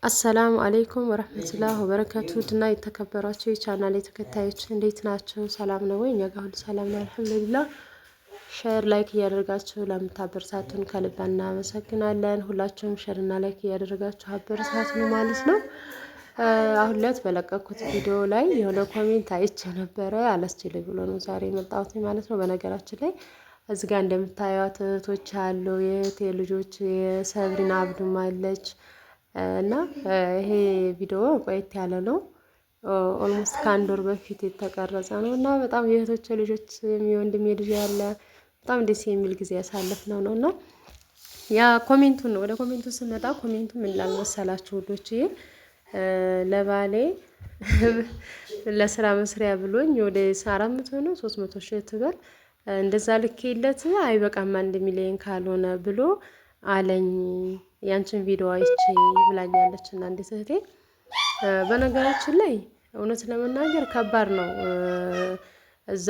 አሰላሙ አለይኩም ወራህመቱላሂ ወበረካቱ ድና የተከበራችሁ የቻናሌ ተከታዮች እንዴት ናቸው? ሰላም ነው ወይ? እኛ ጋር ሁሉ ሰላም ነው አልሐምዱሊላህ። ሼር ላይክ እያደረጋችሁ ለምታበረታቱን ከልብ እናመሰግናለን። ሁላችሁም ሼር እና ላይክ እያደረጋችሁ አበረታቱን ማለት ነው። አሁን ዕለት በለቀኩት ቪዲዮ ላይ የሆነ ኮሜንት አይቼ ነበረ አላስችል ብሎ ነው ዛሬ የመጣሁት ማለት ነው። በነገራችን ላይ እዚህ ጋር እንደምታዩት እህቶች አሉ፣ የእህቴ ልጆች የሰብሪና አብዱም አለች እና ይሄ ቪዲዮ ቆየት ያለ ነው። ኦልሞስት ከአንድ ወር በፊት የተቀረጸ ነው እና በጣም የእህቶች ልጆች የወንድሜ ልጅ ያለ በጣም ደስ የሚል ጊዜ ያሳለፍነው ነው እና ያ ኮሜንቱን ነው። ወደ ኮሜንቱ ስመጣ ኮሜንቱ ምን ይላል መሰላችሁ ውዶች? ለባሌ ለስራ መስሪያ ብሎኝ ወደ 400 ነው 300 ሺህ ትበል እንደዛ ልኬለት አይበቃም 1 ሚሊዮን ካልሆነ ብሎ አለኝ ያንቺን ቪዲዮ አይቼ ብላኛለች። እና እንዴት እህቴ በነገራችን ላይ እውነት ለመናገር ከባድ ነው። እዛ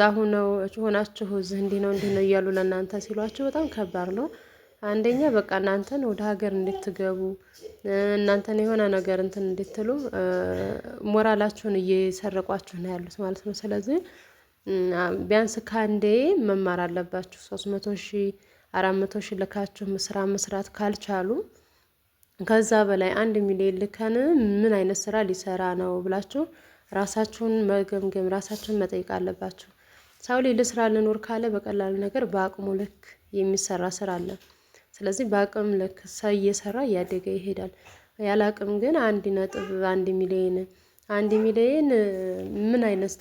ሆናችሁ እዚህ እንዲህ ነው እያሉ ለእናንተ ሲሏችሁ በጣም ከባድ ነው። አንደኛ በቃ እናንተን ወደ ሀገር እንድትገቡ እናንተን የሆነ ነገር እንትን እንድትሉ ሞራላችሁን እየሰረቋችሁ ነው ያሉት ማለት ነው። ስለዚህ ቢያንስ ካንዴ መማር አለባችሁ። 300 ሺህ 400 ሺህ ልካችሁ ስራ መስራት ካልቻሉ ከዛ በላይ 1 ሚሊዮን ልከን ምን አይነት ስራ ሊሰራ ነው ብላችሁ ራሳችሁን መገምገም ራሳችሁን መጠየቅ አለባችሁ። ሰው ላይ ለስራ ልኖር ካለ በቀላል ነገር በአቅሙ ልክ የሚሰራ ስራ አለ። ስለዚህ በአቅም ልክ ሰው እየሰራ እያደገ ይሄዳል። ያለ አቅም ግን 1.1 ሚሊዮን 1 ሚሊዮን ምን አይነት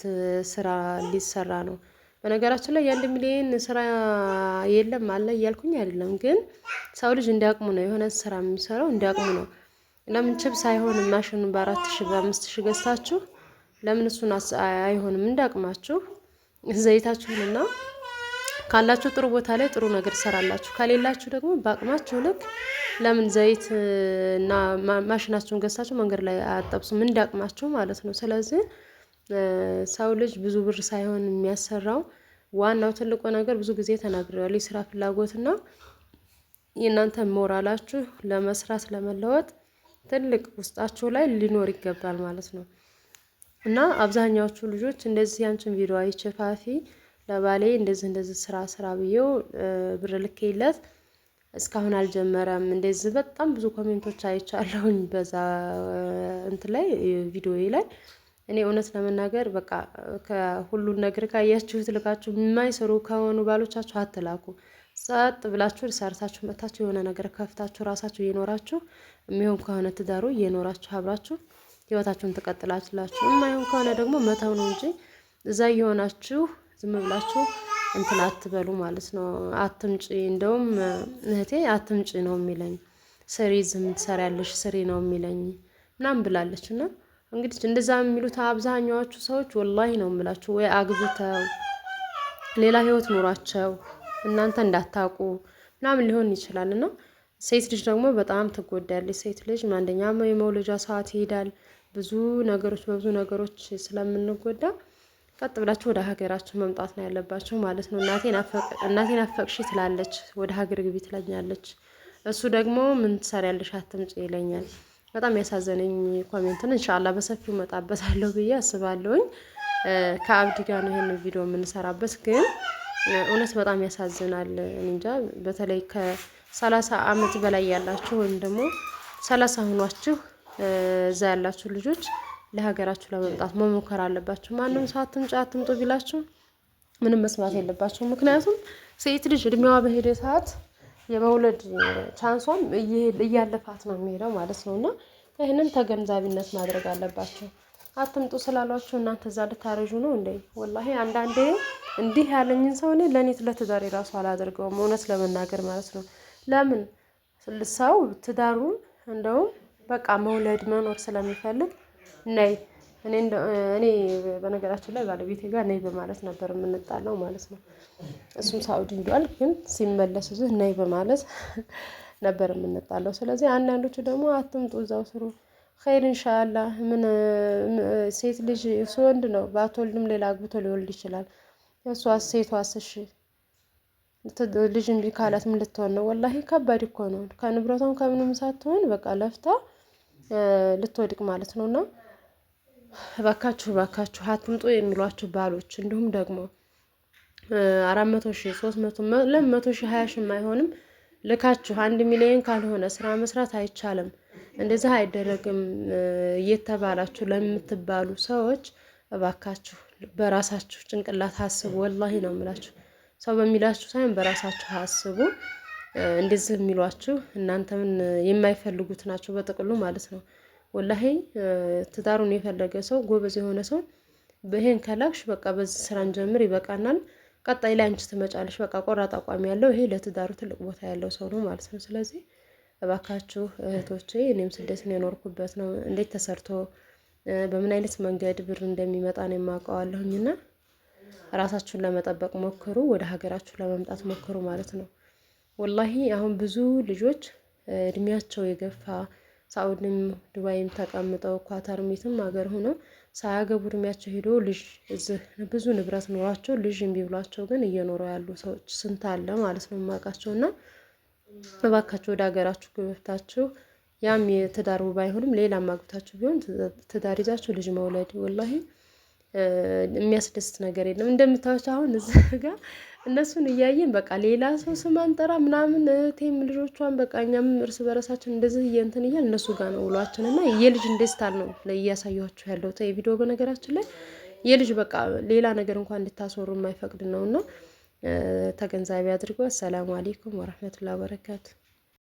ስራ ሊሰራ ነው? በነገራችን ላይ የ1 ሚሊዮን ስራ የለም አለ እያልኩኝ አይደለም፣ ግን ሰው ልጅ እንዲያቅሙ ነው የሆነ ስራ የሚሰራው እንዲያቅሙ ነው። ለምን ችብ ሳይሆን ማሽኑን በ4000 በ5000 ገዝታችሁ ለምን እሱን አይሆንም? እንዳቅማችሁ ዘይታችሁንና ካላችሁ ጥሩ ቦታ ላይ ጥሩ ነገር ትሰራላችሁ። ከሌላችሁ ደግሞ በአቅማችሁ ልክ ለምን ዘይት እና ማሽናችሁን ገዝታችሁ መንገድ ላይ አጠብሱም? እንዳቅማችሁ ማለት ነው። ስለዚህ ሰው ልጅ ብዙ ብር ሳይሆን የሚያሰራው ዋናው ትልቁ ነገር ብዙ ጊዜ ተናግሬያለሁ፣ የስራ ፍላጎትና የእናንተ ሞራላችሁ ለመስራት ለመለወጥ ትልቅ ውስጣችሁ ላይ ሊኖር ይገባል ማለት ነው። እና አብዛኛዎቹ ልጆች እንደዚህ ያንቺን ቪዲዮ አይቸፋፊ ለባሌ እንደዚህ ስራ ብዬው ብር ልኬለት እስካሁን አልጀመረም። እንደዚህ በጣም ብዙ ኮሜንቶች አይቻለሁኝ በዛ እንትን ላይ ቪዲዮ ላይ። እኔ እውነት ለመናገር በቃ ከሁሉን ነገር ካያችሁት ልካችሁ የማይሰሩ ከሆኑ ባሎቻችሁ አትላኩ። ጸጥ ብላችሁ ሰርታችሁ መታችሁ የሆነ ነገር ከፍታችሁ ራሳችሁ እየኖራችሁ የሚሆን ከሆነ ትዳሩ እየኖራችሁ አብራችሁ ህይወታችሁን ትቀጥላላችሁ። የማይሆን ከሆነ ደግሞ መተው ነው እንጂ እዛ እየሆናችሁ ዝም ብላችሁ እንትን አትበሉ ማለት ነው። አትምጪ፣ እንደውም እህቴ አትምጪ ነው የሚለኝ፣ ስሪ ዝም ትሰሪያለሽ ስሪ ነው የሚለኝ ምናምን ብላለች። እና እንግዲህ እንደዛ የሚሉት አብዛኛዎቹ ሰዎች ወላሂ ነው የምላችሁ ወይ አግብተው ሌላ ህይወት ኖሯቸው እናንተ እንዳታውቁ ምናምን ሊሆን ይችላል። እና ሴት ልጅ ደግሞ በጣም ትጎዳለች። ሴት ልጅ አንደኛ የመውለጃ ሰዓት ይሄዳል። በብዙ ነገሮች ስለምንጎዳ ቀጥ ብላችሁ ወደ ሀገራችሁ መምጣት ነው ያለባችሁ ማለት ነው። እናቴን አፈቅሽ ትላለች፣ ወደ ሀገር ግቢ ትለኛለች። እሱ ደግሞ ምን ትሰሪያለሽ አትምጪ ይለኛል። በጣም ያሳዘነኝ ኮሜንትን ኢንሻአላህ በሰፊው መጣበታለሁ ብዬ አስባለሁኝ። ከአብዲ ጋር ነው ይሄን ቪዲዮ የምንሰራበት፣ ግን እውነት በጣም ያሳዝናል። እንጃ በተለይ ከ30 አመት በላይ ያላችሁ ወይም ደግሞ 30 ሆኗችሁ እዛ ያላችሁ ልጆች ለሀገራችሁ ለመምጣት መሞከር አለባችሁ። ማንም ሰው አትምጡ ቢላችሁ ምንም መስማት የለባችሁ። ምክንያቱም ሴት ልጅ እድሜዋ በሄደ ሰዓት የመውለድ ቻንሷም እያለፋት ነው የሚሄደው ማለት ነው። እና ይህንን ተገንዛቢነት ማድረግ አለባቸው። አትምጡ ስላሏችሁ እናንተ እዛ ልታረጁ ነው እንዴ? ወላሂ አንዳንዴ እንዲህ ያለኝን ሰው እኔ ለእኔ ለትዳሬ ራሱ አላደርገውም እውነት ለመናገር ማለት ነው። ለምን ሰው ትዳሩን እንደውም በቃ መውለድ መኖር ስለሚፈልግ ነይ እኔ በነገራችን ላይ ባለቤቴ ጋር ነይ በማለት ነበር የምንጣለው ማለት ነው። እሱም ሳውዲ ሄዷል፣ ግን ሲመለስ እዚህ ነይ በማለት ነበር የምንጣለው። ስለዚህ አንዳንዶቹ ደግሞ አትምጡ እዛው ስሩ ኸይር ኢንሻአላህ። ምን ሴት ልጅ እሱ ወንድ ነው ባትወልድም ሌላ አግብቶ ሊወልድ ይችላል። እሷስ ሴቷስ እሺ ልጅ እምቢ ካላት ምን ልትሆን ነው? ወላሂ ከባድ እኮ ነው። ከንብረቷም ከምንም ሳትሆን በቃ ለፍታ ልትወድቅ ማለት ነውና እባካችሁ አትምጡ የሚሏችሁ ባሎች እንዲሁም ደግሞ 400,000 300 200,000 20,000 አይሆንም ልካችሁ 1 ሚሊዮን ካልሆነ ስራ መስራት አይቻልም፣ እንደዛ አይደረግም እየተባላችሁ ለምትባሉ ሰዎች እባካችሁ በራሳችሁ ጭንቅላት አስቡ። ወላሂ ነው የምላችሁ። ሰው በሚላችሁ ሳይሆን በራሳችሁ አስቡ። እንደዚህ የሚሏችሁ እናንተን የማይፈልጉት ናቸው በጥቅሉ ማለት ነው። ወላሂ ትዳሩን የፈለገ ሰው ጎበዝ የሆነ ሰው በይሄን ከላክሽ በቃ በዚህ ስራ እንጀምር ይበቃናል፣ ቀጣይ ላይ አንቺ ትመጫለሽ፣ በቃ ቆራጥ አቋም ያለው ይሄ ለትዳሩ ትልቅ ቦታ ያለው ሰው ነው ማለት ነው። ስለዚህ እባካችሁ እህቶቼ፣ እኔም ስደትን የኖርኩበት ነው፣ እንዴት ተሰርቶ በምን አይነት መንገድ ብር እንደሚመጣ ነው የማውቀዋለሁኝና ራሳችሁን ለመጠበቅ ሞክሩ፣ ወደ ሀገራችሁ ለመምጣት ሞክሩ ማለት ነው። ወላሂ አሁን ብዙ ልጆች እድሜያቸው የገፋ ሳኡድም ዱባይም ተቀምጠው ኳታርም የትም ሀገር ሆነው ሳያገቡ እድሜያቸው ሄዶ ልጅ እዚህ ብዙ ንብረት ኖሯቸው ልጅ እምቢ ብሏቸው ግን እየኖሩ ያሉ ሰዎች ስንት አለ ማለት ነው የማውቃቸውና እባካችሁ ወደ ሀገራችሁ ገብታችሁ ያም የትዳር ባይሆንም ሌላ ማግብታችሁ ቢሆን ትዳር ይዛችሁ ልጅ መውለድ ወላሂ የሚያስደስት ነገር የለም። እንደምታዩት አሁን እዚህ ጋር እነሱን እያየን በቃ ሌላ ሰው ስም አንጠራ ምናምን ቴም ልጆቿን በቃ እኛም እርስ በራሳችን እንደዚህ እየንትን እያል እነሱ ጋር ነው ውሏችን እና የልጅ እንደስታል ነው እያሳየኋችሁ ያለው ቪዲዮ። በነገራችን ላይ የልጅ በቃ ሌላ ነገር እንኳን እንድታስወሩ የማይፈቅድ ነውና ተገንዛቢ አድርጎ። አሰላሙ አለይኩም ወራህመቱላሂ ወበረካቱ።